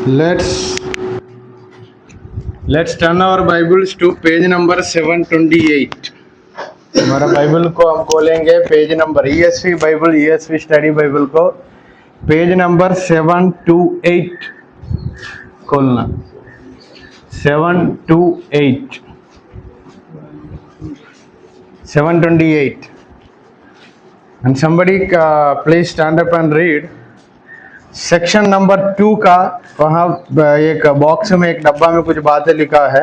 Let's turn our Bibles to page number 728. हमारा Bible को हम खोलेंगे page number ESV Bible ESV study Bible को पेज नंबर 728 खोलना 728 728 and somebody please stand up and read section number 2 का वहाँ एक बॉक्स में एक डब्बा में कुछ बातें लिखा है.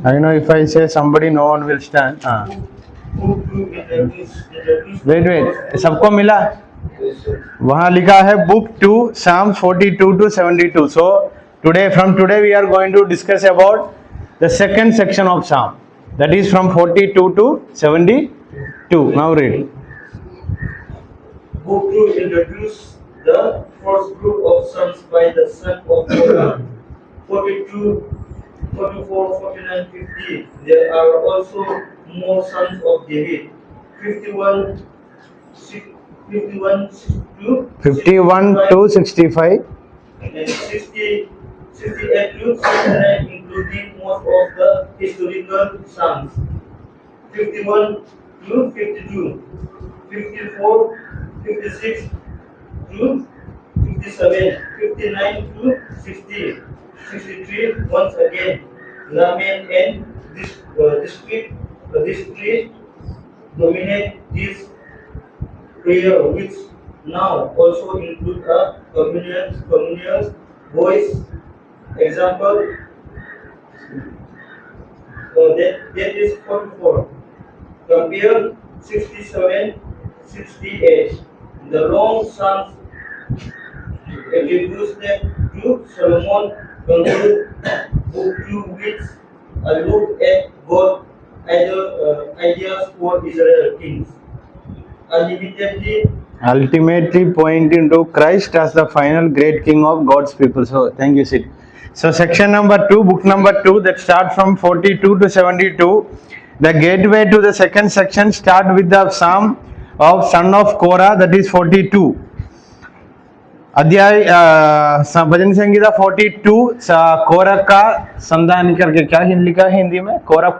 आई नो इफ आई से somebody no one will stand. वेट सबको मिला. वहाँ लिखा है book 2 Psalm 42 to 72. So from today we are going to discuss about the second section of Psalm, that is from 42 to 72. Now read. Book 2 introduces the first group of sons by the son of Korah. 42, 44, 49, 50. There are also more sons of David. 51 to 65. And 68 to 69, including most of the historical sons. 51 to 52. 54, 56 to 57, 59 to 60, 63 once again. Laman and district dominate this prayer, which now also include a communal voice. Example, that is 44. Compare 67, 68. The long Psalms attributes them to Solomon. Conclude book 2 with a look at God's ideas for Israel kings. Ultimately pointing to Christ as the final great king of God's people. So thank you, Sid. So section number 2, book number 2, that start from 42 to 72. The gateway to the second section start with the Psalm of son of Korah, that is 42. अध्याय भजन संगीता 42 कोरह का संतान करके क्या लिखा है हिंदी में, कोरह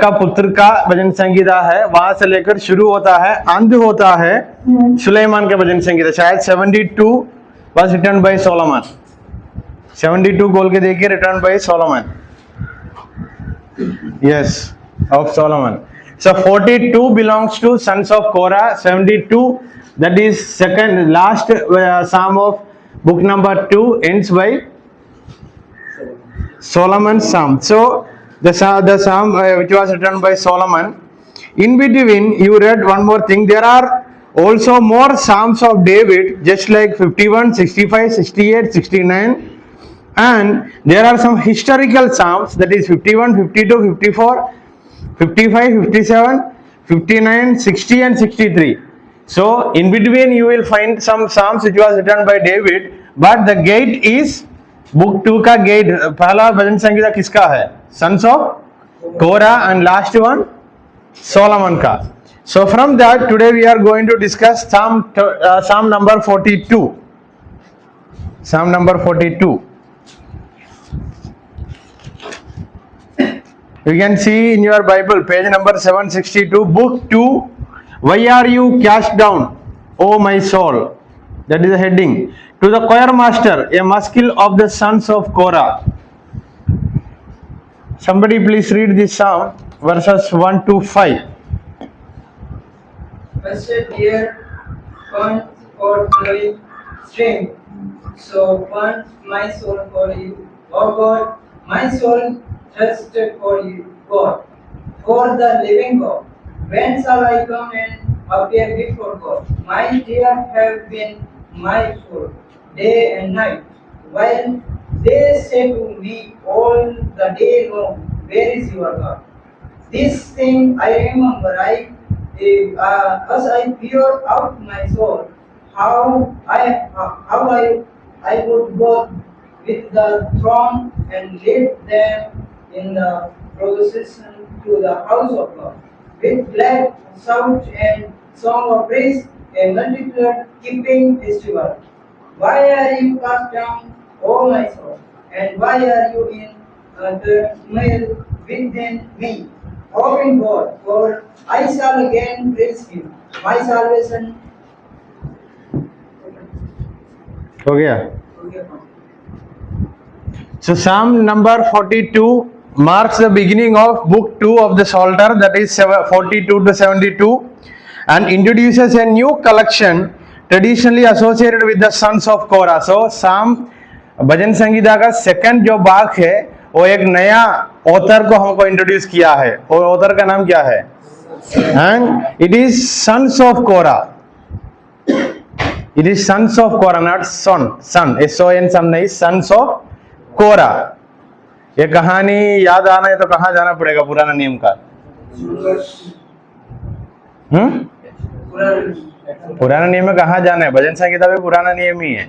का पुत्र का भजन संगीता है. वहां से लेकर शुरू होता है, अंत होता है सुलेमान का भजन संगीता. शायद 72 was written by Solomon. 72 खोल के देखिए, written by Solomon. Yes, of Solomon. So 42 belongs to sons of Korah. 72, that is second last psalm of book number 2, ends by Solomon's psalm. So the psalm which was written by Solomon. In between, you read one more thing. There are also more psalms of David, just like 51, 65, 68, 69. And there are some historical psalms, that is 51, 52, 54, 55, 57, 59, 60 and 63. So in between you will find some psalms which was written by David, but the gate is book 2 का gate. पहला भजन संगीता किसका है? Sons of Korah, and last one Solomon का. So from that today we are going to discuss Psalm number 42. Psalm number 42. You can see in your Bible, page number 762, book 2, why are you cast down, O my soul? That is the heading. To the choir master, a maskil of the sons of Korah. Somebody please read this psalm, verses 1 to 5. Blessed dear, burnt for flowing stream, so burnt my soul for you, O God, my soul thirsted for you, God, for the living God. When shall I come and appear before God? My tears have been my food, day and night, while they say to me all the day long, where is your God? This thing I remember, as I pour out my soul, how I would go with the throng and lead them in the procession to the house of God. With glad shout and song of praise, a multitude keeping festival. Why are you cast down, O my soul? And why are you in turmoil within me? Hope in God, for I shall again praise Him, my salvation. हो गया. So Psalm number 42 marks the beginning of book 2 of the Psalter, that is 42 to 72, and introduces a new collection traditionally associated with the sons of Korah. So Psalm भजन संगीता का second जो भाग है वो एक नया author को हमको इंट्रोड्यूस किया है, और ऑथर का नाम क्या है? And it is sons of Korah. It is sons of Korah, not son. Son SON son नहीं, सन्स ऑफ कोरा. ये कहानी याद आना है तो कहाँ जाना पड़ेगा पुराना नियम का? पुराना नियम में कहाँ जाना है? भजन संगीता भी पुराना नियम ही है.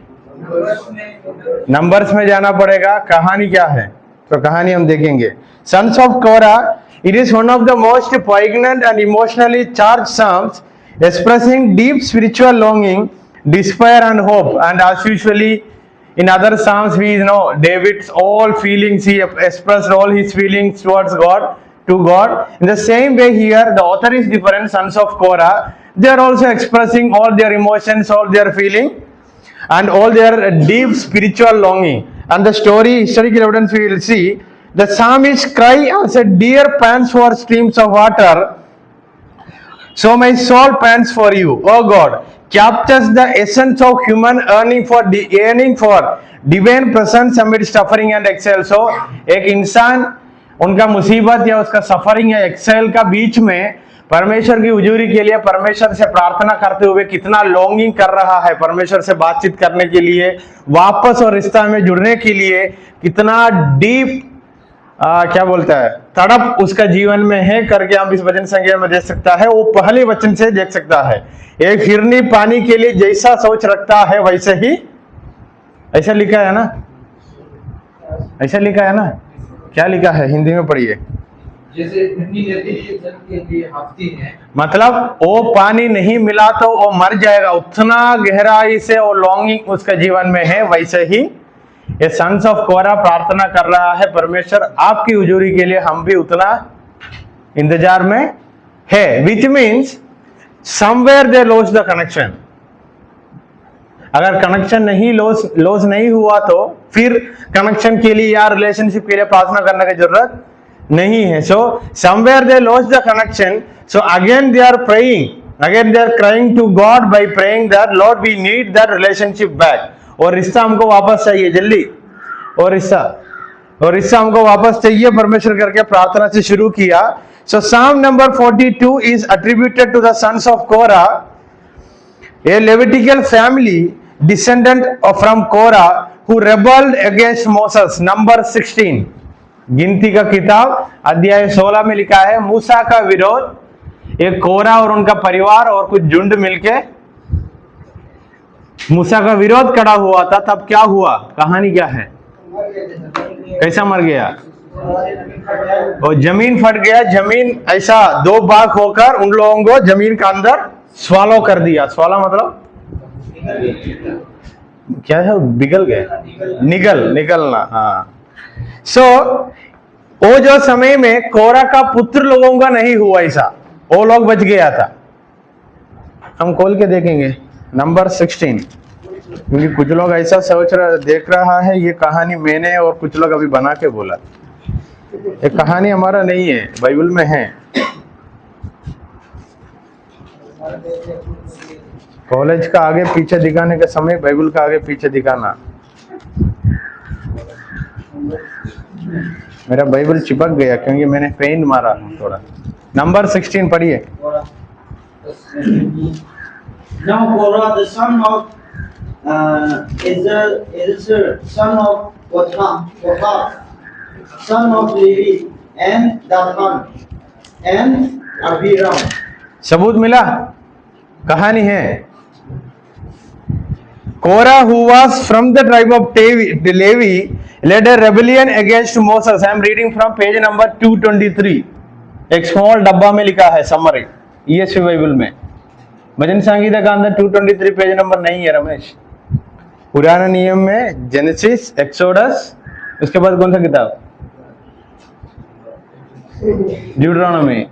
नंबर्स में जाना पड़ेगा. कहानी क्या है? तो कहानी हम देखेंगे. Sons of Korah, it is one of the most poignant and emotionally charged psalms, expressing deep spiritual longing, despair and hope. And as usually in other psalms, we know David's all feelings, he expressed all his feelings towards God, to God. In the same way here, the author is different, sons of Korah. They are also expressing all their emotions, all their feeling, and all their deep spiritual longing. And the story, historical evidence, we will see, the psalmist cry as a deer pants for streams of water, so my soul pants for you, O God, captures the essence of human yearning for divine presence amid suffering and exile. So एक इंसान उनका मुसीबत या उसका suffering या Excel का बीच में परमेश्वर की हुजूरी के लिए परमेश्वर से प्रार्थना करते हुए कितना लॉन्गिंग कर रहा है, परमेश्वर से बातचीत करने के लिए, वापस और रिश्ता में जुड़ने के लिए कितना डीप क्या बोलता है तड़प उसका जीवन में है करके हम इस वचन संज्ञा में देख सकता है. वो पहले वचन से देख सकता है. एक हिरनी पानी के लिए जैसा सोच रखता है वैसे ही, ऐसा लिखा है ना, ऐसा लिखा है ना, क्या लिखा है हिंदी में पढ़िए. जैसे हिरनी नदी जल के लिए हाँफती है, मतलब वो पानी नहीं मिला तो वो मर जाएगा, उतना गहराई से वो लॉन्गिंग उसका जीवन में है. वैसे ही ये सन्स ऑफ कोरा प्रार्थना कर रहा है, परमेश्वर आपकी हुजूरी के लिए हम भी उतना इंतजार में है. Which means somewhere they lost the connection. अगर कनेक्शन नहीं लॉस नहीं हुआ तो फिर कनेक्शन के लिए या रिलेशनशिप के लिए प्रार्थना करने की जरूरत नहीं है. So somewhere they lost the connection, so again they are praying, again they are crying to God by praying that Lord we need that relationship back. और रिश्ता हमको वापस चाहिए जल्दी, और रिश्ता हमको वापस चाहिए परमेश्वर करके प्रार्थना से शुरू किया. So psalm number 42 is attributed to the sons of Korah, a Levitical family descendant from Korah who rebelled against Moses. Number 16 गिनती का किताब अध्याय 16 में लिखा है मूसा का विरोध. एक कोरा और उनका परिवार और कुछ झुंड मिलके मूसा का विरोध खड़ा हुआ था. तब क्या हुआ, कहानी क्या है, कैसा मर गया? और जमीन फट गया. जमीन ऐसा दो भाग होकर उन लोगों को जमीन का अंदर स्वालो कर दिया. स्वाला मतलब क्या है, बिगल गए, निकलना. हाँ. सो वो जो समय में कोरा का पुत्र लोगों का नहीं हुआ ऐसा, वो लोग बच गया था. हम खोल के देखेंगे नंबर 16, क्योंकि कुछ लोग ऐसा देख रहा है ये कहानी मैंने और कुछ लोग अभी बना के बोला. ये कहानी हमारा नहीं है, बाइबल में है. कॉलेज का आगे पीछे दिखाने का समय बाइबल का आगे पीछे दिखाना. मेरा बाइबल चिपक गया क्योंकि मैंने पेन मारा थोड़ा. नंबर 16 पढ़िए. Now Korah, the son of Eliezer, son of Kohath, son of Levi, and Dathan, and Abiram. सबूत मिला, कहानी है. Korah, who was from the tribe of Levi, led a rebellion against Moses. I am reading from page number 223. एक small डब्बा में लिखा है summary ESV Bible में. भजन संगीता का अंदर 223 पेज नंबर नहीं है रमेश. पुराने नियम में जेनेसिस, एक्सोडस, उसके बाद कौन सा किताब? ड्यूटरोनॉमी।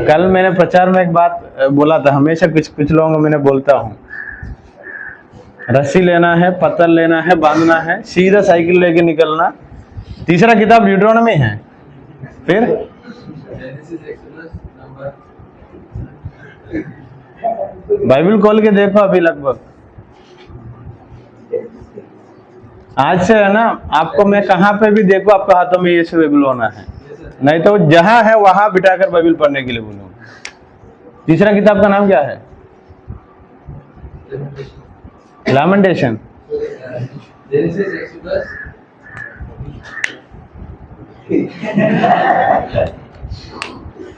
कल मैंने प्रचार में एक बात बोला था, हमेशा कुछ लोगों को मैंने बोलता हूँ, रस्सी लेना है, पत्थर लेना है, बांधना है, सीधा साइकिल लेके निकलना। तीसरा किताब ड्यूटरोनॉमी है। फिर बाइबल खोल के देखो, अभी लगभग आज से है ना, आपको मैं कहाँ पे भी देखो, आपके हाथों में यीशु बाइबल होना है, नहीं तो जहां है वहां बिठाकर बाइबल पढ़ने के लिए बोलूंगा। तीसरा किताब का नाम क्या है? लैमेंटेशन।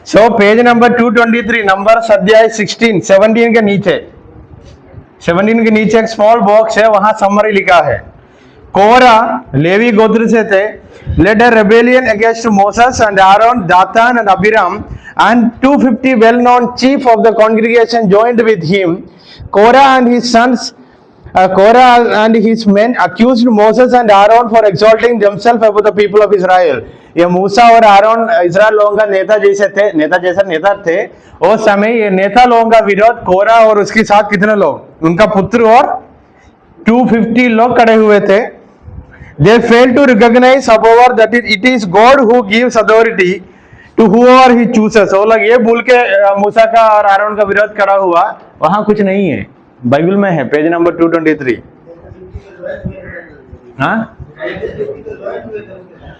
सो पेज नंबर 223, नंबर अध्याय 17 के नीचे, 17 के नीचे एक स्मॉल बॉक्स है, वहां समरी लिखा है। कोरा लेवी गोत्र से थे, led a rebellion against Moses and Aaron, Dathan and Abiram, and 250 well-known chief of the congregation joined with him. Korah and his sons, Korah and his men accused Moses and Aaron for exalting themselves above the people of Israel. ये मूसा और Aron Israel लोगों का नेता थे। उस समय ये नेता लोगों का विरोध, कोरा और उसके साथ कितने लोग, उनका पुत्र और 250 लोग खड़े हुए थे। They fail to recognize, however, that it is God who gives authority to whoever He chooses. वो लोग ये भूल के मूसा का और आरोन का विरोध करा हुआ, वहां कुछ नहीं है, बाइबल में है, पेज नंबर 223। हाँ,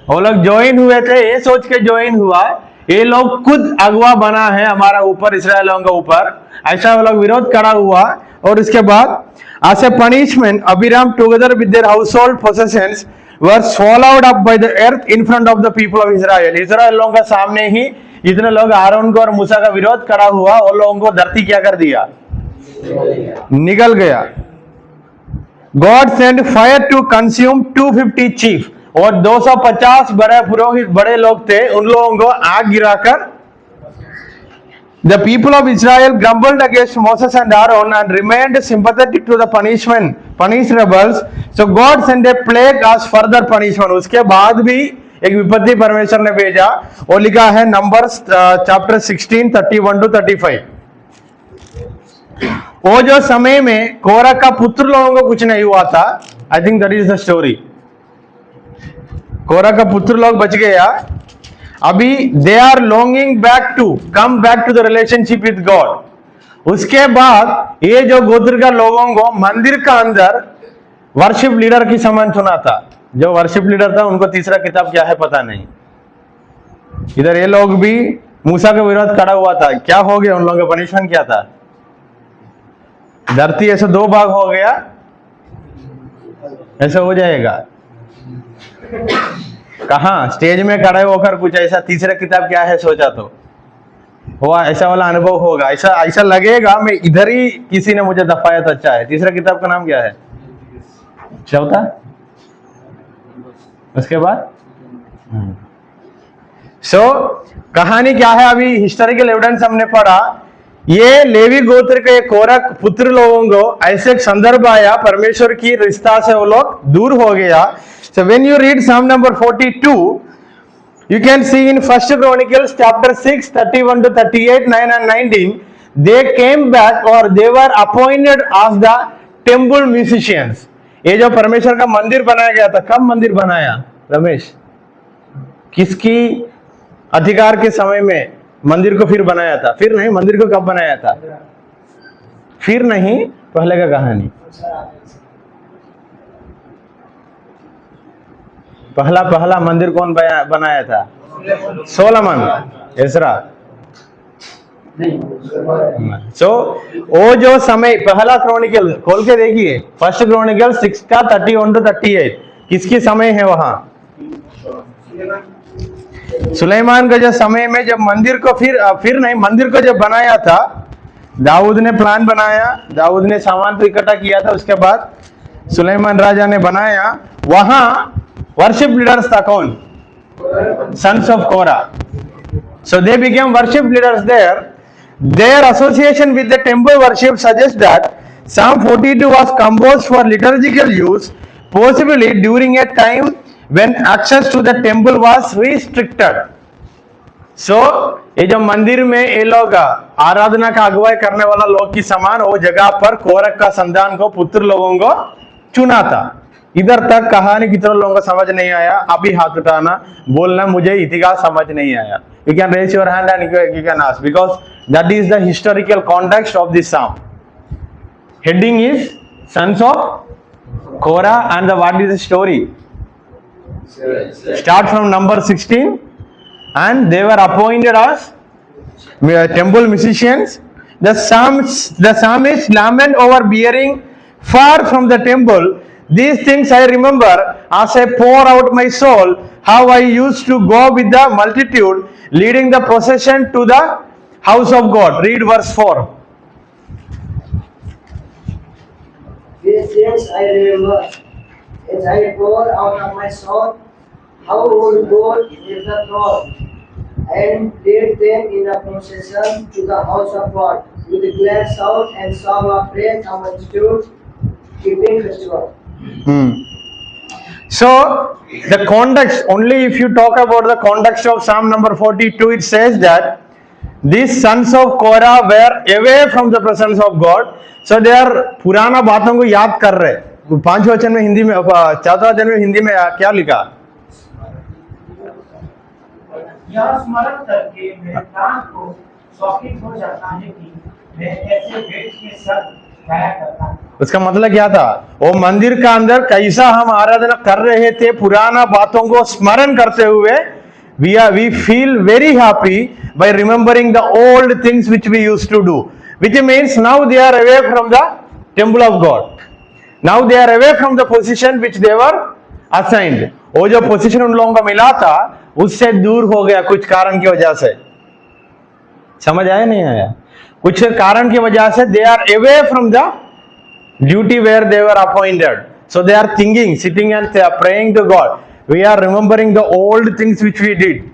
वो लोग ज्वाइन हुए थे, ये सोच के ज्वाइन हुआ, ये लोग खुद अगवा बना है हमारा ऊपर, इसराइलियों के ऊपर, ऐसा वो लोग विरोध करा हुआ। और इसके बाद as a punishment, Abiram together with their household possessions were swallowed up by the earth in front of the people of Israel. Israel लोगों का सामने ही इतने लोग आरोन को और मूसा का विरोध करा हुआ, और लोगों को धरती क्या कर दिया, निगल गया। God sent fire to consume 250 chief, और 250 बड़े पुरोहित, बड़े लोग थे, उन लोगों को आग गिराकर। The people of Israel grumbled against Moses and Aaron and remained sympathetic to the punished rebels. So God sent a plague as further punishment. उसके बाद भी एक विपत्ति परमेश्वर ने भेजा, और लिखा है नंबर्स चैप्टर 16 31 to 35। वो जो समय में कोरा का पुत्र लोगों को कुछ नहीं हुआ था, I think that is the story. Korah का पुत्र लोग बच गया। अभी they are longing come back to the relationship with God. उसके बाद ये जो गोत्र का लोगों को मंदिर का अंदर वर्शिप लीडर की समान चुना था। जो वर्शिप लीडर था उनको तीसरा किताब क्या है पता नहीं। इधर ये लोग भी मूसा का विरोध खड़ा हुआ था। क्या हो गया, उन लोगों का पनिशमेंट क्या था? धरती ऐसे दो भाग हो गया, ऐसा हो जाएगा। कहाँ स्टेज में खड़े होकर कुछ ऐसा, तीसरा किताब क्या है सोचा तो वो ऐसा वाला अनुभव होगा, ऐसा लगेगा मैं इधर ही किसी ने मुझे दफाया तो अच्छा है। तीसरा किताब का नाम क्या है? चौथा, उसके बाद कहानी क्या है? अभी हिस्टोरिकल एविडेंस हमने पढ़ा, ये लेवी गोत्र के कोरा पुत्र लोगों को ऐसे एक संदर्भ आया, परमेश्वर की रिश्ता से वो लोग दूर हो गया। So when you read Psalm number 42, you can see in First Chronicles chapter 6 31 to 38, 9 and 19, they came back or they were appointed as the temple musicians. ये जो परमेश्वर का मंदिर बनाया गया था, कब मंदिर बनाया रमेश? किसकी अधिकार के समय में मंदिर को फिर बनाया था? फिर नहीं, मंदिर को कब बनाया था? फिर नहीं, पहले का कहानी। पहला मंदिर कौन बनाया था? Solomon, Ezra. वो जो समय पहला क्रॉनिकल खोल के देखिए, फर्स्ट क्रॉनिकल 6 का 31 to 38, किसकी समय है वहां? सुलेमान का जो समय में जब मंदिर को फिर नहीं, मंदिर को जब बनाया था, दाऊद ने प्लान बनाया, दाऊद ने सामान तो इकट्ठा किया था, उसके बाद सुलेमान राजा ने बनाया। वहां वर्शिप लीडर्स था कौन? Sons of Korah. So they became worship leaders there. Their association with the temple worship suggests that Psalm 42 was composed for liturgical use, possibly during a time when access to the temple was restricted. So, ये जो मंदिर में ये लोग आराधना का अगुवाई करने वाला लोग की समान वो जगह पर कोरह का संतान को पुत्र लोगों को चुना था। इधर तक कहानी कितने लोगों को समझ नहीं आया? अभी हाथ उठाना, बोलना मुझे इतिहास समझ नहीं आया। You can raise your hand and you can ask, because that is the historical context of this psalm. Heading is sons of Korah, and what is the story? Start from number 16, and they were appointed as temple musicians. The psalmist lament over being far from the temple. These things I remember as I pour out my soul, how I used to go with the multitude, leading the procession to the house of God. Read verse 4. These things I remember as I pour out of my soul, how I would go with the throne and lead them in a procession to the house of God with a glad sound and song of praise and multitude, keeping festival. So, the context, only if you talk about the context of Psalm number 42, it says that these sons of Korah were away from the presence of God. So, they are पुराना बातों को याद कर रहे। 5 वचन में हिंदी में, 4 वचन में हिंदी में क्या लिखा? यह स्मरण करके मेरे प्राण को शौकीन हो जाता है कि मैं ऐसे भेंट के साथ गाया करता हूं। उसका मतलब क्या था? वो मंदिर का अंदर कैसा हम आराधना कर रहे थे, पुराना बातों को स्मरण करते हुए we feel very happy by remembering the old things which we used to do, which means now they are away from the temple of God. Now they are away from the position which they were assigned. वो जो position उन लोगों को मिला था उससे दूर हो गया कुछ कारण की वजह से। समझ आया नहीं आया? कुछ कारण की वजह से they are away from the duty where they were appointed. So they are thinking, sitting and they are praying to God. We are remembering the old things which we did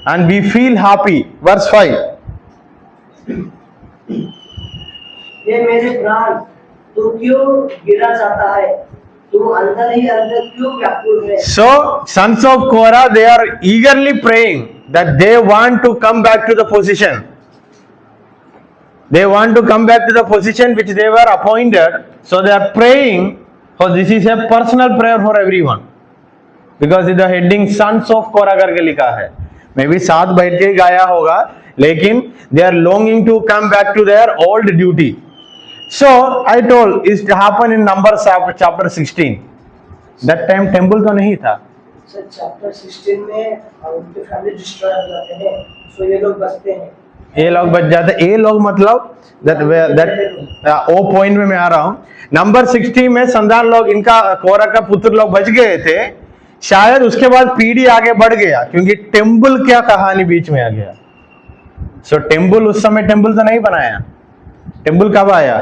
and we feel happy. Verse 5. ये मेरे प्राण, तू क्यों गिरा चाहता है? तू अंदर ही अंदर क्यों व्याकुल है? So sons of Korah, they are eagerly praying that they want to come back to the position. They want to come back to the position which they were appointed. So they are praying. So this is a personal prayer for everyone. Because the heading sons of Korah करके लिखा है। May be साथ बैठ के गाया होगा, लेकिन they are longing to come back to their old duty. So I told it happened in Numbers chapter 16. That time temple तो नहीं था. सर चैप्टर 16 में उनके फैमिली डिस्ट्रॉय हो जाते हैं, सो ये लोग बचते हैं। ये लोग बच जाते, ये लोग मतलब that ओ पॉइंट में मैं आ रहा हूं। नंबर 60 में संतान लोग, इनका कोरा का पुत्र लोग बच गए थे। शायद उसके बाद पीढ़ी आगे बढ़ गया क्योंकि टेम्पल क्या कहानी बीच में आ गया। सो टेम्पल उस समय टेम्पल तो नहीं बनाया, टेम्पल कब आया?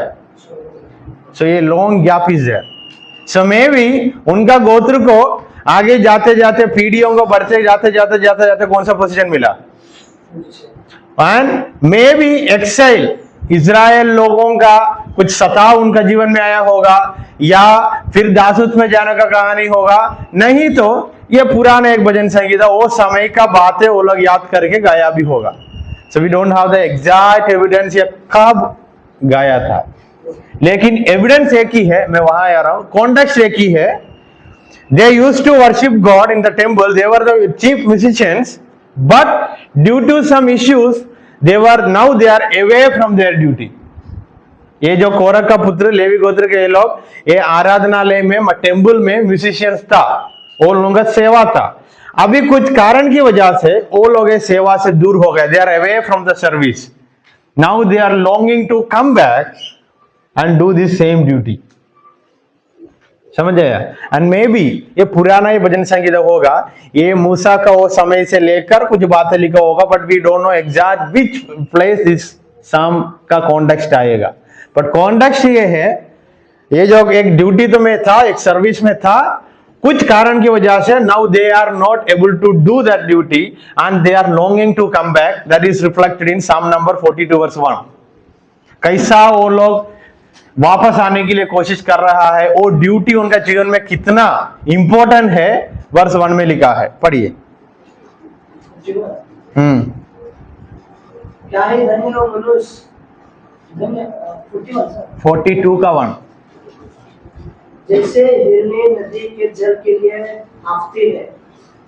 सो ये long gap is there. So may be उनका गोत्र को आगे जाते जाते, पीढ़ियों को बढ़ते जाते जाते जाते जाते कौन सा पोजीशन मिला? And maybe exile, Israel लोगों का कुछ सताव उनका जीवन में आया होगा, या फिर दासूत में जाने का कहानी होगा, नहीं तो ये पुराना एक भजन संगीत है, वो समय का बात है, वो लोग याद करके गाया भी होगा। So we don't have the exact evidence ये कब गाया था, लेकिन एविडेंस एक ही है। मैं वहां आ रहा हूं, कॉन्टेक्स्ट एक ही है। They used to worship God in the temple, they were the chief musicians, but due to some issues they are away from their duty. ये जो कोरह का पुत्र लेवी गोत्र के लोग, ये आराधनालय में, टेम्पल में म्यूजिशियंस था, वो लोगों का सेवा था। अभी कुछ कारण की वजह से वो लोग सेवा से दूर हो गए, they are away from the service. Now they are longing to come back and do this same duty. समझ आया? एंड मे बी ये पुराना ही भजन संगीत होगा, ये मूसा का वो समय से लेकर कुछ बातें लिखा होगा, but we don't know exact which place this psalm का कॉन्टेक्स्ट आएगा। बट कॉन्टेक्स्ट ये है, ये जो एक ड्यूटी तो में था, एक सर्विस में था, कुछ कारण की वजह से now they are not able to do that duty and they are longing to come back. That is reflected in psalm number 42 verse 1. कैसा वो लोग वापस आने के लिए कोशिश कर रहा है, वो ड्यूटी उनका जीवन में कितना इंपॉर्टेंट है, वर्ष 1 में लिखा है. पढ़िए. क्या है धन्य हो मनुष्य, 42 का 1. जैसे हिरनी नदी के जल के लिए हाँफती है,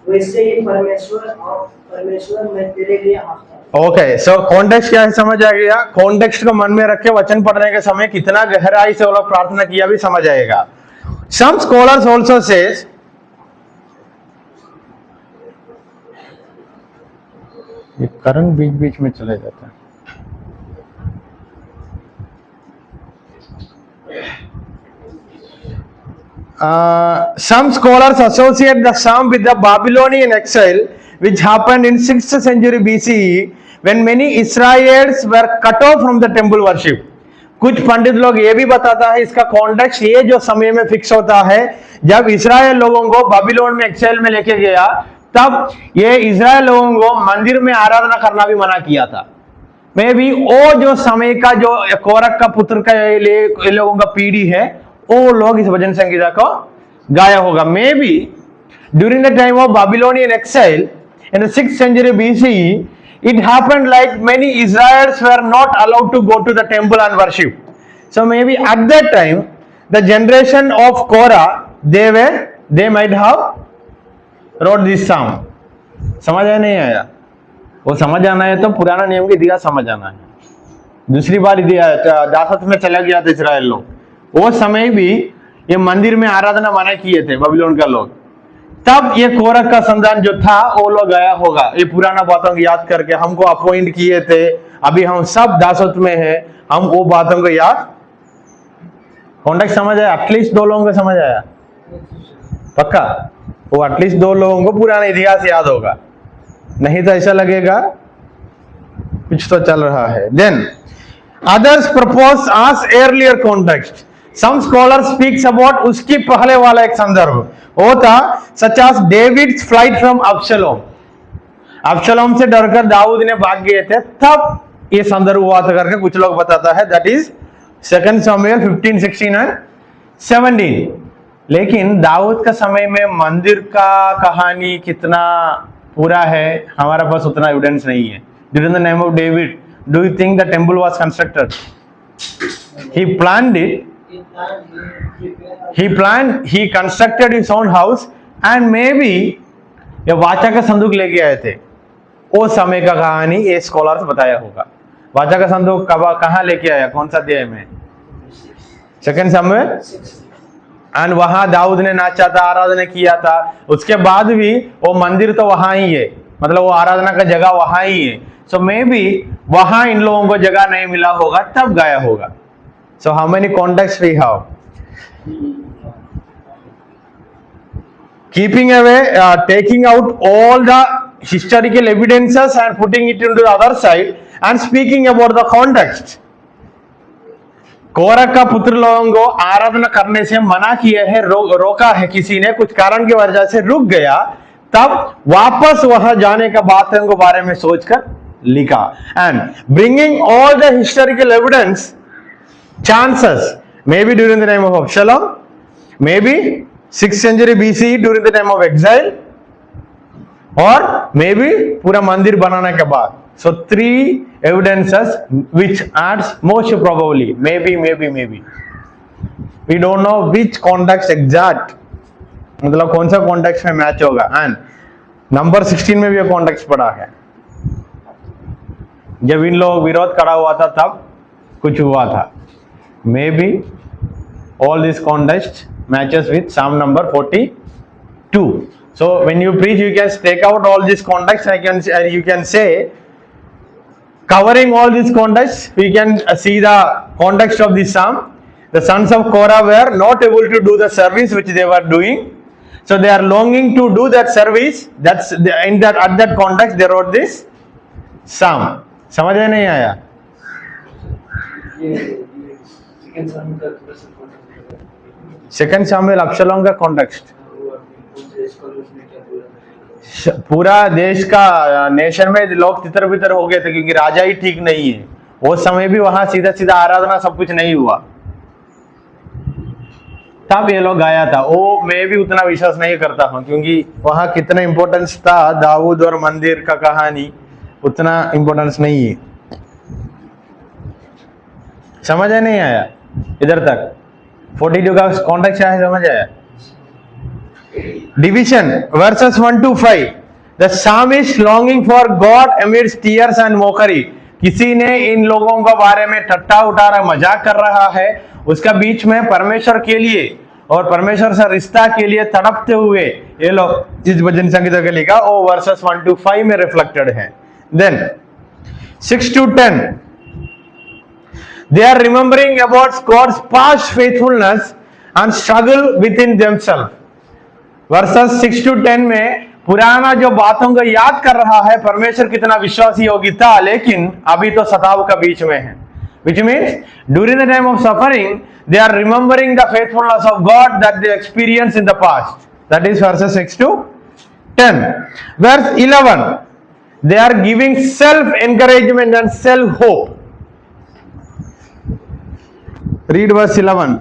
वैसे ही परमेश्वर मैं तेरे लिए हाँफता हूं. ओके, सो कॉन्टेक्स्ट क्या है समझ आ गया. कॉन्टेक्स्ट को मन में रख के वचन पढ़ने के समय कितना गहराई से वो लोग प्रार्थना किया भी समझ आएगा. सम स्कॉलर्स आल्सो सेज ये करंट बीच बीच में चले जाता है. Some scholars associate the psalm with the Babylonian exile which happened in 6th century BCE when many Israelites were cut off from the temple worship. कुछ पंडित लोग ये भी बताता है इसका कॉन्टेक्स्ट ये जो समय में फिक्स होता है जब इस्राएल लोगों को बाबिलोन में एक्सेल में लेके गया, तब ये इस्राएल लोगों को मंदिर में आराधना करना भी मना किया था. मे भी वो जो समय का जो कोरक का पुत्र का ये लोगों का पीढ़ी है, वो लोग इस भजन संगीता को गाया होगा. May be during the time of Babylonian exile in the 6th century BCE, it happened like many Israelites were not allowed to go to the temple and worship. So maybe at that time the generation of Korah, they might have wrote this psalm. समझ आया नहीं आया? वो समझ आना है तो पुराना नियम की इतिहास समझ आना है. दूसरी बार दासत्व में चला गया था इस्राएल लोग, वो समय भी ये मंदिर में आराधना मना किए थे बाबिलोन का लोग. तब ये कोरह का संतान जो था वो लोग गया होगा, ये पुराना बातों को याद करके हमको अपॉइंट किए थे, अभी हम सब दासत्व में है, हम वो बातों को याद. कॉन्टेक्स्ट समझ आया? एटलीस्ट 2 लोगों को समझ आया पक्का? वो एटलीस्ट 2 लोगों को पुराना इतिहास याद होगा, नहीं तो ऐसा लगेगा कुछ तो चल रहा है. Then others propose as earlier context. Some scholars speaks about उसकी पहले वाला एक संदर्भ होता, such as David's flight from Absalom. अब्शलोम से डरकर दाऊद ने भाग गए थे, तब ये संदर्भ हुआ था करके कुछ लोग बताता है. That is 2 Samuel 15, 16 and 17. लेकिन दाऊद का समय में मंदिर का कहानी कितना पूरा है हमारे पास उतना एविडेंस नहीं है. During the name of David, do you think the temple was constructed? He planned it. He constructed his own house and maybe ये वाचा का संदूक लेके आए थे. वो समय का कहानी ये स्कॉलर्स बताया होगा. वाचा का संदूक कहाँ लेके आया, कौन सा अध्याय में? 2 Samuel. एंड वहां दाऊद ने नाचा था, आराधना किया था. उसके बाद भी वो मंदिर तो वहां ही है, मतलब वो आराधना का जगह वहां ही है. सो मे बी वहां इन लोगों को जगह नहीं मिला होगा, तब गाया होगा. So how many context we have? Keeping away, taking out all the historical evidences and putting it into the other side and speaking about the context. Korah का पुत्र लोगों को आराधना करने से मना किया है, रोका है किसी ने, कुछ कारण की वजह से रुक गया, तब वापस वहां जाने का बातों के बारे में सोचकर लिखा. And bringing all the historical evidence, chances may be during the time of Absalom, may be 6th century BCE during the time of exile, और मे बी पूरा मंदिर बनाने के बाद. So 3 evidences which adds most probably, maybe. We don't know which context exact, मतलब कौन सा context में मैच होगा. एंड नंबर 16 में भी ये context पड़ा है. जब इन लोग विरोध खड़ा हुआ था तब कुछ हुआ था. Maybe all this context matches with Psalm number 42. So when you preach, you can take out all this context. You can say, covering all these contexts, we can see the context of this psalm. The sons of Korah were not able to do the service which they were doing, so they are longing to do that service. That's at that context they wrote this psalm. समझ में नहीं आया? Second Samuel अब्शलोम का context पूरा देश का nation में लोग तितर बितर हो गए थे क्योंकि राजा ही ठीक नहीं है। वो समय भी वहां सीधा सीधा आराधना सब कुछ नहीं हुआ, तब ये लोग गाया था। वो मैं भी उतना विश्वास नहीं करता हूँ क्योंकि वहां कितना इंपॉर्टेंस था दाऊद और मंदिर का कहानी, उतना इंपॉर्टेंस नहीं है। समझ नहीं आया इधर तक? 42 का कॉन्टेक्स्ट क्या है, समझ आया? Division versus 1 to 5। The psalmist longing for God amidst tears and mockery। किसी ने इन लोगों के बारे में ठट्टा उठा रहा, मजाक कर रहा है, उसका बीच में परमेश्वर के लिए और परमेश्वर से रिश्ता के लिए तड़पते हुए ये लोग इस भजन संगीत के लिखा। वो वर्सेस 1 to 5 में रिफ्लेक्टेड है। Then 6 to 10 they are remembering about God's past faithfulness and struggle within themselves। Versus 6 to 10 में पुराना जो बातों को याद कर रहा है, परमेश्वर कितना विश्वासी योगी था, लेकिन अभी तो सताव का बीच में है। Which means during the time of suffering they are remembering the faithfulness of God that they experienced in the past। That is verses 6 to 10। Verse 11 they are giving self encouragement and self hope। Read verse 11।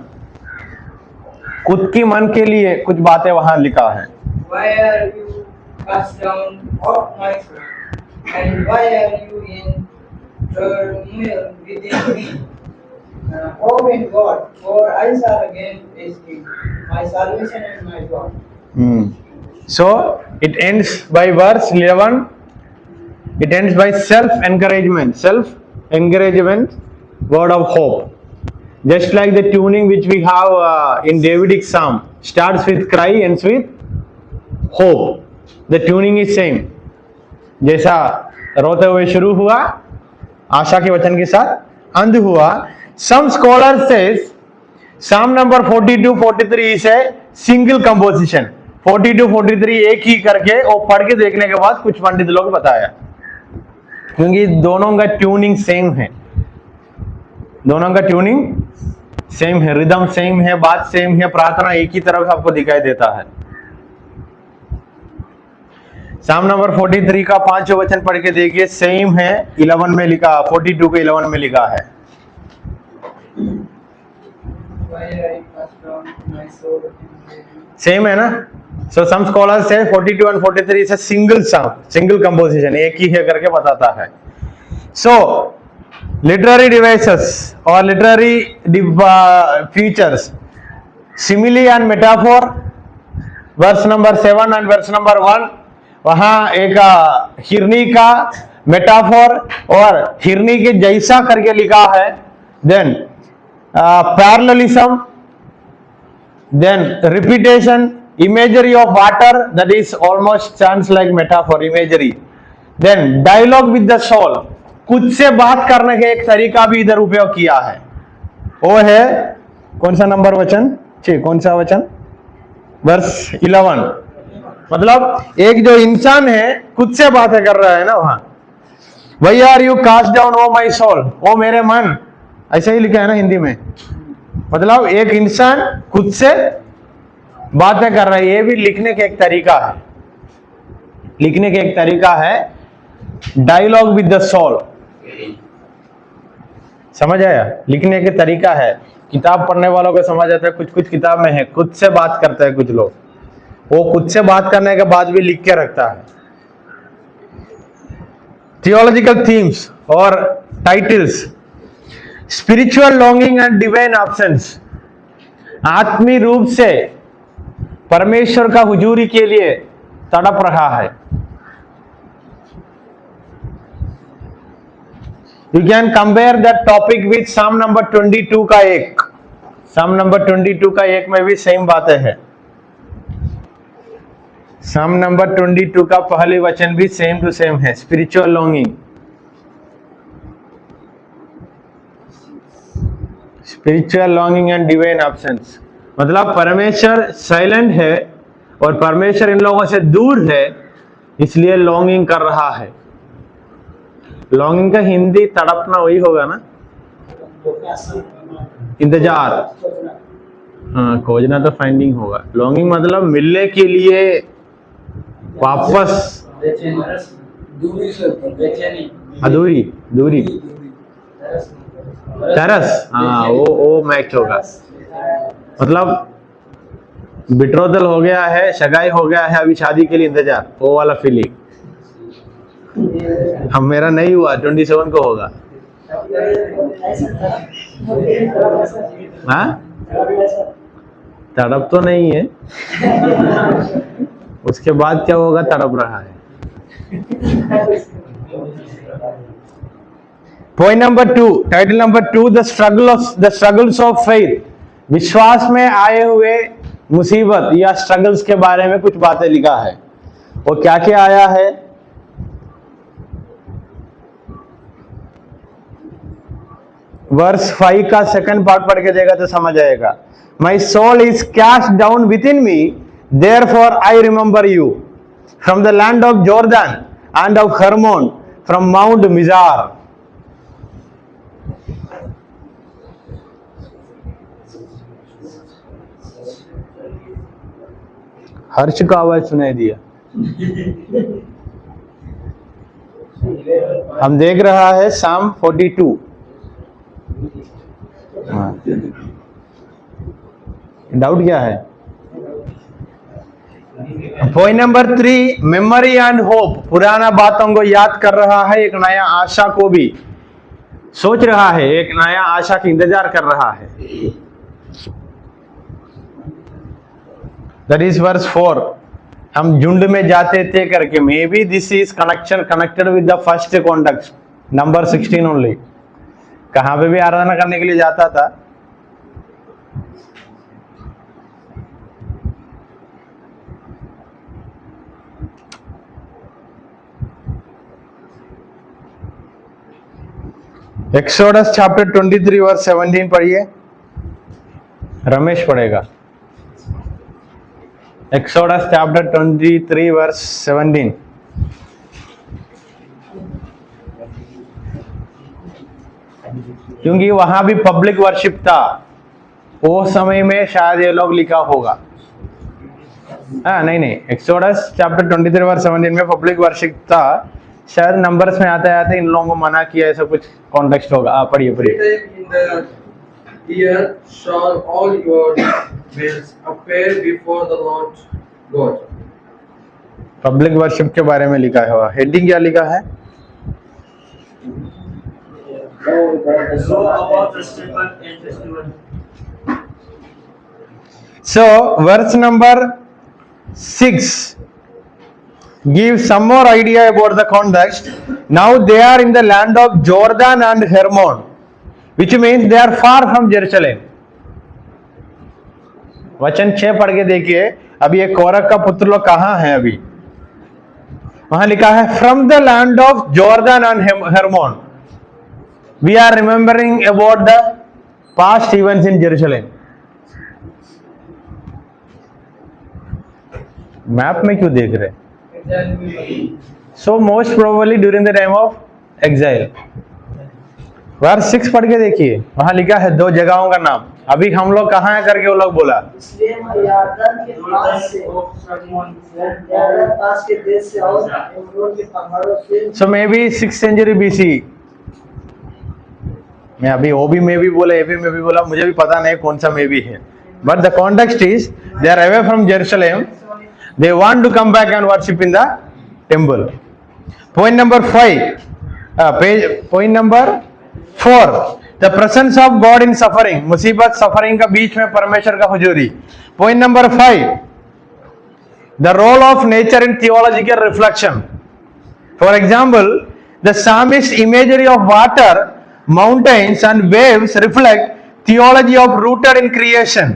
खुद की मन के लिए कुछ बातें वहां लिखा है। Why are you cast down, O my soul? And why are you in turmoil within me? Hope in God, for I shall again praise Him, my salvation and my God. So it ends by verse 11। It ends by self encouragement, word of hope। Just like the tuning which we have in Davidic Psalm, starts with cry, ends with hope। The tuning is same। जैसा रोते हुए शुरू हुआ, आशा के वचन के साथ अंत हुआ। Some scholars says Psalm number 42-43 is a single composition। 42-43 एक ही करके वो पढ़ के देखने के बाद कुछ पंडित लोग बताया, क्योंकि दोनों का ट्यूनिंग सेम है, दोनों का ट्यूनिंग सेम है, रिदम सेम है, बात सेम है, प्रार्थना एक ही तरफ आपको दिखाई देता है। साम नंबर 43 का 5 वचन पढ़ के देखिए, सेम है, 11 में लिखा, 42 के 11 में लिखा है। सेम है ना? सो सम स्कॉलर्स से 42 and 43 से सिंगल सम, सिंगल कंपोजिशन, एक ही है करके बताता है। सो literary devices or literary features, simile and metaphor, verse number 7 and verse number 1। वहां एक हिरनी का मेटाफोर और हिरनी के जैसा करके लिखा है। Then parallelism, then repetition, imagery of water, that is almost sounds like metaphor, imagery। Then dialogue with the soul, खुद से बात करने का एक तरीका भी इधर उपयोग किया है। वो है कौन सा नंबर वचन? कौन सा वचन? वर्स 11। मतलब एक जो इंसान है खुद से बातें कर रहा है ना वहां। Why are you cast down, O my soul? ओ मेरे मन, ऐसा ही लिखा है ना हिंदी में। मतलब एक इंसान खुद से बातें कर रहा है, ये भी लिखने का एक तरीका है, लिखने का एक तरीका है, डायलॉग विद द सोल। समझ आया? लिखने के तरीका है। किताब पढ़ने वालों को समझ आता है, कुछ कुछ किताब में है खुद से बात करता है कुछ लोग, वो खुद से बात करने के बाद भी लिख के रखता है। थियोलॉजिकल थीम्स और titles, spiritual longing and divine absence, आत्मीय रूप से परमेश्वर का हुजूरी के लिए तड़प रहा है। You can compare that topic with Psalm number 22 का एक, Psalm number 22 का एक में भी सेम बातें हैं। Psalm number 22 का पहले वचन भी सेम टू सेम है, spiritual longing, spiritual longing and divine absence. मतलब परमेश्वर साइलेंट है और परमेश्वर इन लोगों से दूर है, इसलिए लॉन्गिंग कर रहा है। लॉन्गिंग का हिंदी तड़पना वही होगा ना, इंतजार। हाँ, खोजना तो फाइंडिंग होगा। लॉन्गिंग मतलब मिलने के लिए वापस, दूरी से बेचैनी, अधूरी, दूरी, तरस, हाँ वो मैच होगा। मतलब बिट्रोदल हो गया है, सगाई हो गया है, अभी शादी के लिए इंतजार, वो वाला फीलिंग। हम मेरा नहीं हुआ, 27 को होगा। हाँ, तड़प तो नहीं है, उसके बाद क्या होगा, तड़प रहा है। Point number 2, title number 2, the struggles of faith. विश्वास में आए हुए मुसीबत या स्ट्रगल्स के बारे में कुछ बातें लिखा है। और क्या क्या आया है, वर्स 5 का सेकंड पार्ट पढ़ के देगा तो समझ आएगा। My soul is cast down within me, therefore I remember you, from the land of Jordan and of Hermon, from Mount Mizar. हर्ष का आवाज सुनाई दिया। हम देख रहा है साम 42। डाउट क्या है? Point number 3, memory and hope. पुराना बातों को याद कर रहा है, एक नया आशा को भी सोच रहा है, एक नया आशा की इंतजार कर रहा है। That is verse 4। हम झुंड में जाते थे करके, maybe this is connected with the first context, number 16 only. कहां पे भी आराधना करने के लिए जाता था? एक्सोडस चैप्टर 23 वर्स 17 पढ़िए, रमेश पढ़ेगा। Exodus chapter 23 verse 17। क्योंकि वहां भी पब्लिक वर्शिप था, वो समय में शायद ये लोग लिखा होगा। हाँ नहीं, एक्सोडस चैप्टर 23 वर्स 17 में पब्लिक वर्शिप था, शायद नंबर्स में आते आते इन लोगों को मना किया, ऐसा कुछ कॉन्टेक्स्ट होगा। पढ़िए पढ़िए। In the year shall all your bills appear before the Lord God. Public worship के बारे में लिखा है। हेडिंग क्या लिखा है? Know about the Stephen and festival. So verse number 6 gives some more idea about the context. Now they are in the land of Jordan and Hermon, which means they are far from Jerusalem. वचन 6 पढ़ के देखिए। अभी ये कोरह का पुत्र लोग कहाँ हैं? अभी वहां लिखा है from the land of Jordan and Hermon. We are remembering about the past events in Jerusalem. Map में क्यों देख रहे? So most probably during the time of exile. Verse 6 पढ़ के देखिए, वहां लिखा है 2 जगहों का नाम। अभी हम लोग कहाँ है करके वो लोग बोला, इसलिए मैं यारदन के पास से, यारदन पास के देश से और एमोन के पहाड़ों से। So may be 6th century BC। मैं अभी वो भी मे भी बोला, ए भी मे भी बोला, मुझे भी पता नहीं कौन सा मे भी है। But the context is they are away from Jerusalem, they want to come back and worship in the temple. Point number 5, point number 4, the presence of God in suffering. मुसीबत सफरिंग का बीच में परमेश्वर का हुजूरी। Point number 5, the role of nature in theological reflection. For example, the psalmist imagery of water, mountains and waves reflect theology of rooted in creation.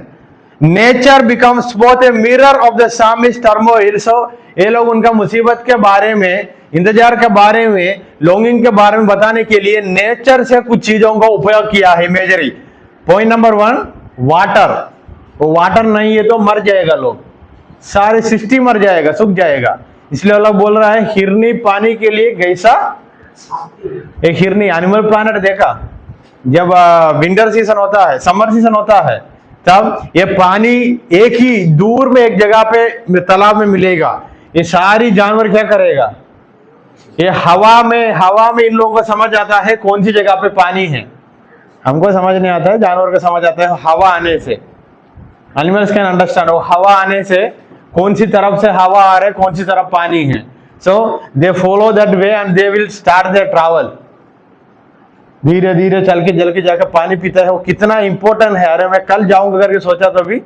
Nature becomes both a mirror of the psalmist turmoil. So ये लोग उनका मुसीबत के बारे में, इंतजार के बारे में, लॉन्गिंग के बारे में बताने के लिए नेचर से कुछ चीजों का उपयोग किया है, इमेजरी। Point number 1, water. वो वाटर नहीं है तो मर जाएगा लोग, सारी सृष्टि मर जाएगा, सूख जाएगा। इसलिए लोग बोल रहा है हिरनी पानी के लिए कैसा, एक हिरनी एनिमल प्लैनेट देखा, जब विंटर सीजन होता है, समर सीजन होता है, तब ये पानी एक ही दूर में एक जगह पे तालाब में मिलेगा। ये सारी जानवर क्या करेगा, ये हवा में इन लोगों को समझ आता है कौन सी जगह पे पानी है। हमको समझ नहीं आता है, जानवर को समझ आता है हवा आने से। एनिमल्स कैन अंडरस्टैंड, वो हवा आने से कौन सी तरफ से हवा आ रहा है, कौन सी तरफ पानी है। So they follow that way and they will start their travel. धीरे धीरे चल के जाकर पानी पीता है। वो कितना इंपॉर्टेंट है। अरे मैं कल जाऊंगा करके सोचा तो भी,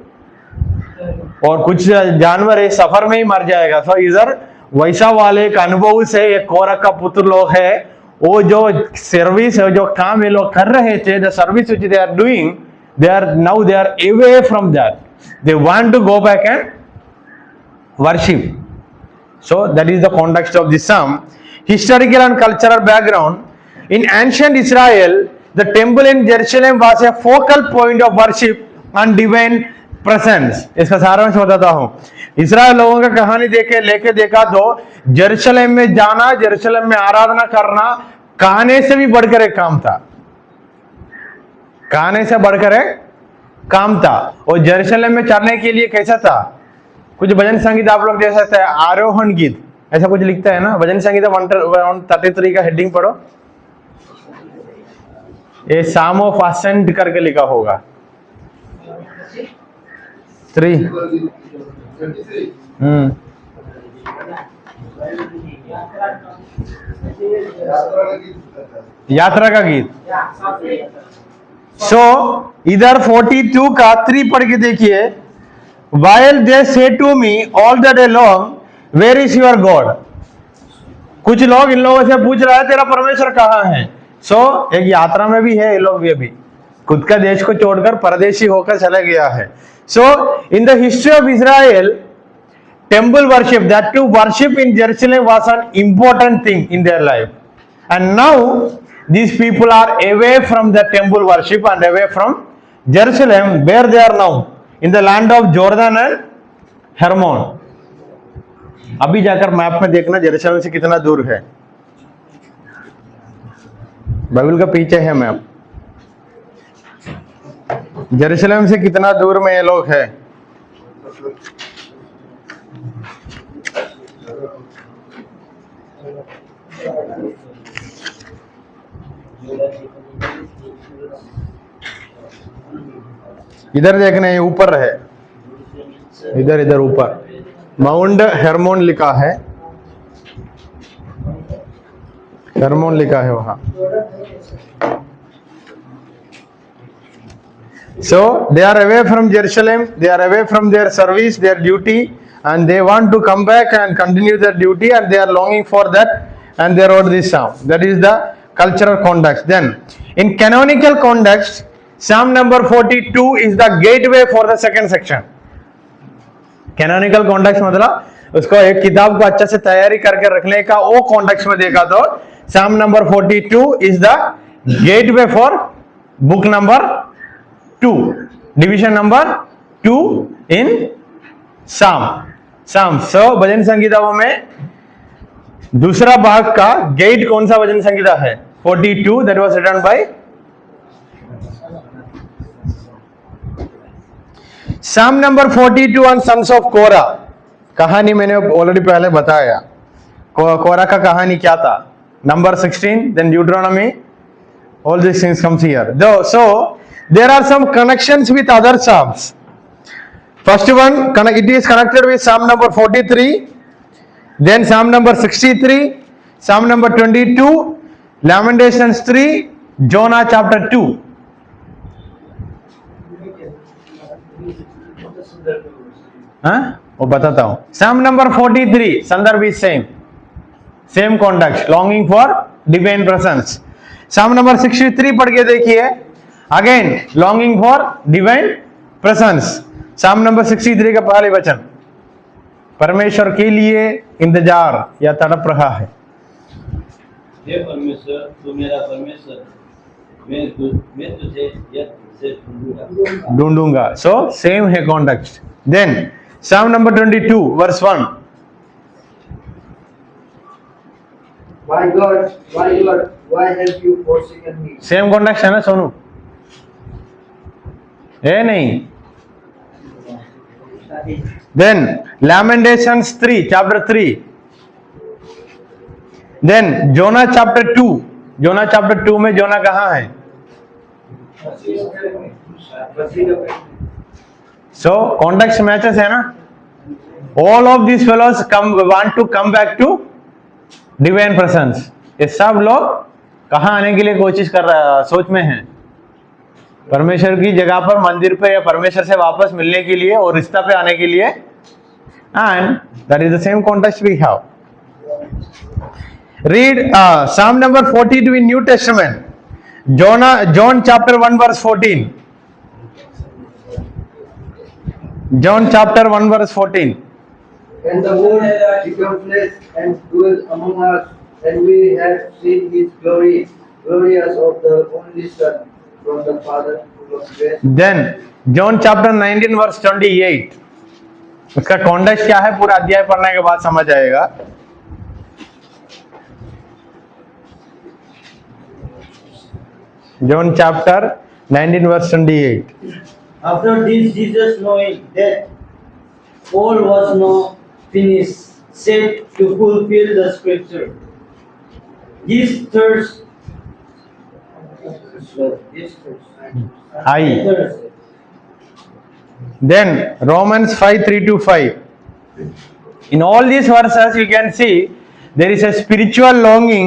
और कुछ जानवर है सफर में ही मर जाएगा। सो इधर वैसा वाले एक अनुभव से एक कोरह का पुत्र लोग है, वो जो सर्विस है, जो काम ये लोग कर रहे थे, the service which they are doing, they are away from that. They want to go back and worship. So that is the context of this psalm. Historical and cultural background. In ancient Israel, the temple in Jerusalem was a focal point of worship and divine presence. इसका सारांश बताता हूँ। Israel लोगों का कहानी लेके देखा तो जेरूशलेम में जाना, जेरूशलेम में आराधना करना कहने से भी बढ़कर एक काम था। कहने से बढ़कर एक काम था। और जेरूशलेम में चढ़ने के लिए कैसा था, कुछ भजन संगीत आप लोग देख सकते हैं, आरोहण गीत ऐसा कुछ लिखता है ना। भजन संगीत 133 का हेडिंग पढ़ो, ये साम ऑफ असेंट करके लिखा होगा 3। यात्रा का गीत। सो इधर 42 का 3 पढ़ के देखिए, while they say to me all the day long, where is your God? कुछ लोग इन लोगों से पूछ रहा है तेरा परमेश्वर कहाँ है। सो एक यात्रा में भी है ये लोग भी, अभी खुद का देश को छोड़कर परदेशी होकर चला गया है। So in the history of Israel, temple worship, that to worship in Jerusalem was an important thing in their life, and now these people are away from the temple worship and away from Jerusalem, where they are now in the land of Jordan and Hermon. अभी जाकर map में देखना Jerusalem से कितना दूर है, Bible का पीछे है मैप। जेरूशलेम से कितना दूर में ये लोग है। इधर देखने ऊपर है, इधर ऊपर माउंट हेरमोन लिखा है, हेरमोन लिखा है वहां। So they are away from Jerusalem, they are away from their service, their duty, and they want to come back and continue their duty, and they are longing for that, and they wrote this psalm. That is the cultural context. Then in canonical context, Psalm number 42 is the gateway for the second section. Canonical context मतलब उसको एक किताब को अच्छा से तैयारी करके रखने का, वो context में देखा तो Psalm number 42 is the gateway for book number 2, division number 2 in Psalm. So भजन संगीताओं में दूसरा भाग का गेट कौन सा भजन संगीता है? 42, that was written by Psalm number 42 on sons of Korah. कहानी मैंने ऑलरेडी पहले बताया, कोरा का कहानी क्या था। Number 16, then Deuteronomy, all these things comes here. So there are some connections with other psalms. First one, it is connected with Psalm number 43, then Psalm number 63, Psalm number 22, Lamentations 3, Jonah chapter 2. हाँ, वो बताता हूँ। Psalm number 43, संदर्भ is same context, longing for divine presence. Psalm number 63 पढ़ के देखिए, again longing for divine presence. Psalm number 63 का पहले वचन, परमेश्वर के लिए इंतजार या तड़प रहा है। हे परमेश्वर, तू मेरा परमेश्वर, मैं तुझे यत्न से ढूंढूंगा। So same है context. Then Psalm number 22 verse 1. My God, why have you forsaken me? Same context है ना सोनू? नहीं, Then Lamentations 3, chapter 3. Then Jonah chapter 2. Jonah chapter 2 में जोना कहाँ है? So context matches है ना? All of these fellows want to come back to divine presence. ये सब लोग कहाँ आने के लिए कोशिश कर रहा सोच में हैं? परमेश्वर की जगह पर, मंदिर पे, या परमेश्वर से वापस मिलने के लिए और रिश्ता पे आने के लिए. And that is the same context we have. Read Psalm number 42 in New Testament. John chapter 1 verse 14. John chapter 1 verse 14. And the Word became flesh and dwelt among us, and we have seen His glory, glorious of the only Son from the Father, full of grace. Then John chapter 19 verse 28. उसका context क्या है पूरा अध्याय पढ़ने के बाद समझ आएगा. John chapter 19 verse 28. After this, Jesus, knowing that all was now finished, said to fulfill the scripture, This thirst, High. Then Romans 5:3-5. In all these verses you can see there is a spiritual longing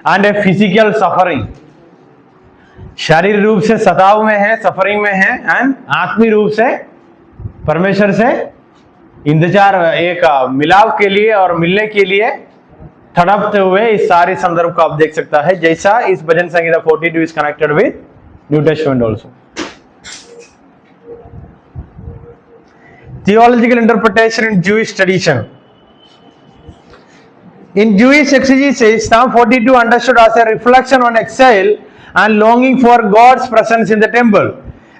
and a physical suffering. शारीरिक रूप से सताव में है, suffering में है, and आत्मिक रूप से परमेश्वर से इंतजार, एक मिलाप के लिए और मिलने के लिए तड़पते हुए इस सारे संदर्भ को आप देख सकता है, जैसा इस भजन संगीता 42 is connected with New Testament also. Theological interpretation in Jewish tradition. In Jewish exegesis, Psalm 42 understood as a reflection on exile and longing for God's presence in the temple.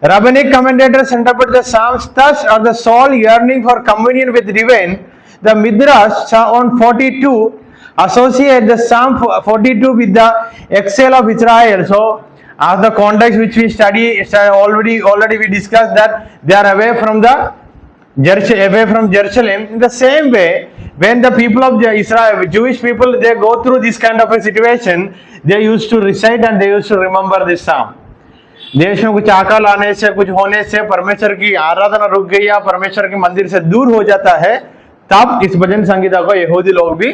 Rabbinic commentators interpret the Psalms thus as the soul yearning for communion with divine. The Midrash on 42 associate the Psalm 42 with the exile of Israel. So, as the context which we study already we discussed that they are away from Jerusalem. In the same way, when the people of Israel, Jewish people, they go through this kind of a situation, they used to recite and they used to remember this psalm. देश में कुछ आकल आने से, कुछ होने से परमेश्वर की आराधना रुक गई या परमेश्वर के मंदिर से दूर हो जाता है, तब इस भजन संगीता को यहूदी लोग भी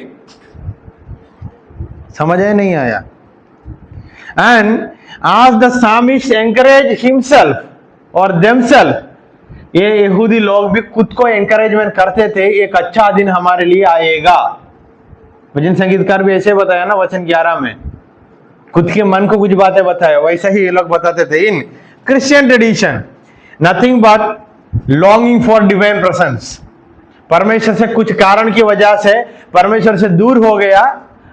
समझ नहीं आया. And as the psalmist encouraged himself or themselves, ये यहूदी लोग भी खुद को एनकरेजमेंट करते थे, एक अच्छा दिन हमारे लिए आएगा. भजन संगीतकार भी ऐसे बताया ना वचन 11 में, खुद के मन को कुछ बातें बताया, वैसा ही ये लोग बताते थे. इन Christian tradition nothing but longing for divine presence. परमेश्वर से कुछ कारण की वजह से परमेश्वर से दूर हो गया,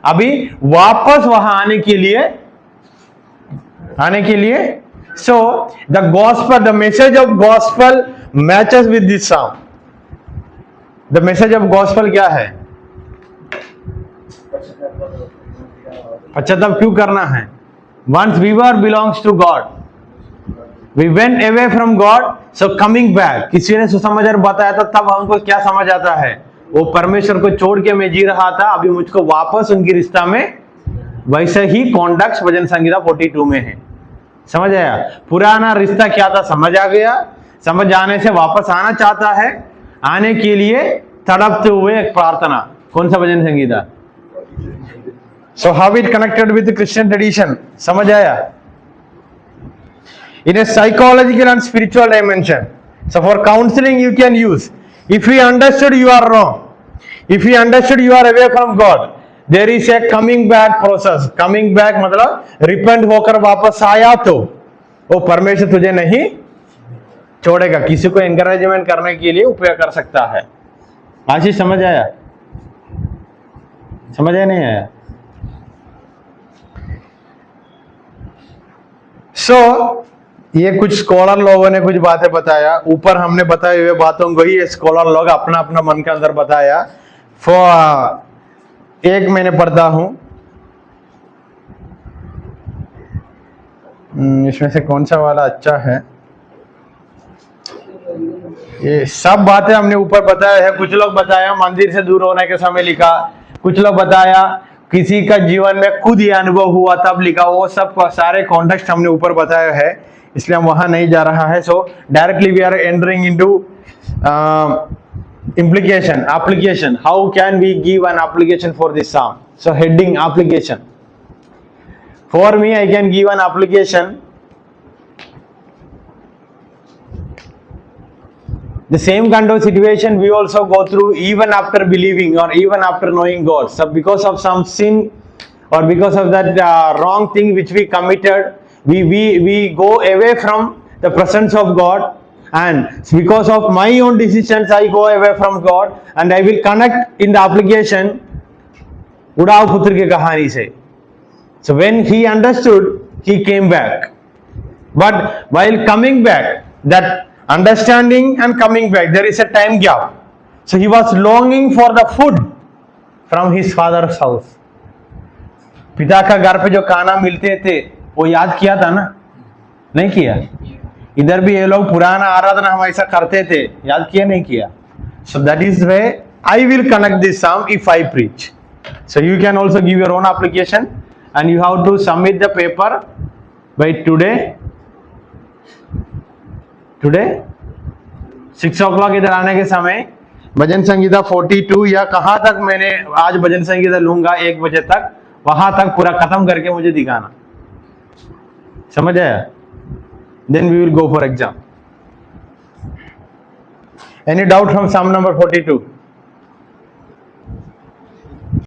अभी वापस वहां आने के लिए. So the gospel, the message of gospel matches with this psalm. The message of gospel क्या है? पश्चाताप क्यों करना है? Once we were belongs to God, we went away from God, so coming back. किसी ने सुसमाचार बताया था तब हमको क्या समझ आता है? वो परमेश्वर को छोड़ के मैं जी रहा था, अभी मुझको वापस उनकी रिश्ता में. वैसे ही कॉन्टेक्स्ट भजन संगीता 42 में है. समझ आया? पुराना रिश्ता क्या था समझ आ गया, समझ आने से वापस आना चाहता है, आने के लिए तड़पते हुए एक प्रार्थना. कौन सा भजन संगीता? So how it connected with Christian tradition. समझ आया? In a psychological and spiritual dimension. So for counselling you can use, if you understood you are wrong, if you understood you are away from God, there is a coming back process. Coming back मतलब repent होकर वापस आया तो वो परमेश्वर तुझे नहीं छोड़ेगा, किसी को एनकरेजमेंट करने के लिए उपयोग कर सकता है. आशीष समझ आया? समझ आया नहीं आया? ये कुछ स्कॉलर लोगों ने कुछ बातें बताया, ऊपर हमने बताए हुए बातों को ही ये स्कॉलर लोग अपना अपना मन के अंदर बताया. एक मैंने पढ़ता हूं, इसमें से कौन सा वाला अच्छा है? ये सब बातें हमने ऊपर बताया है। कुछ लोग बताया मंदिर से दूर होने के समय लिखा, कुछ लोग बताया किसी का जीवन में खुद ये अनुभव हुआ तब लिखा। वो सब सारे कॉन्टेक्स्ट हमने ऊपर बताया है, इसलिए हम वहां नहीं जा रहा है। So directly we are entering into implication, application. How can we give an application for this psalm? So heading application. For me, I can give an application. The same kind of situation we also go through even after believing or even after knowing God. So because of some sin or because of that wrong thing which we committed, we go away from the presence of God, and because of my own decisions I go away from God, and I will connect in the application उड़ाव पुत्र की कहानी से. So when he understood, he came back. But while coming back, that understanding and coming back, there is a time gap. So he was longing for the food from his father's house. पिता का घर पे जो खाना मिलते थे वो याद किया था ना? नहीं किया. इधर भी ये लोग पुराना आराधना हम ऐसा करते थे, याद किया नहीं किया? So that is where I will connect this psalm if I preach. So you can also give your own application, and you have to submit the paper by today 6 o'clock इधर आने के समय भजन संगीता 42 या कहाँ तक मैंने आज भजन संगीता लूंगा 1 बजे तक, वहां तक पूरा खत्म करके मुझे दिखाना. समझ आया? Then we will go for exam. Any doubt from psalm number 42?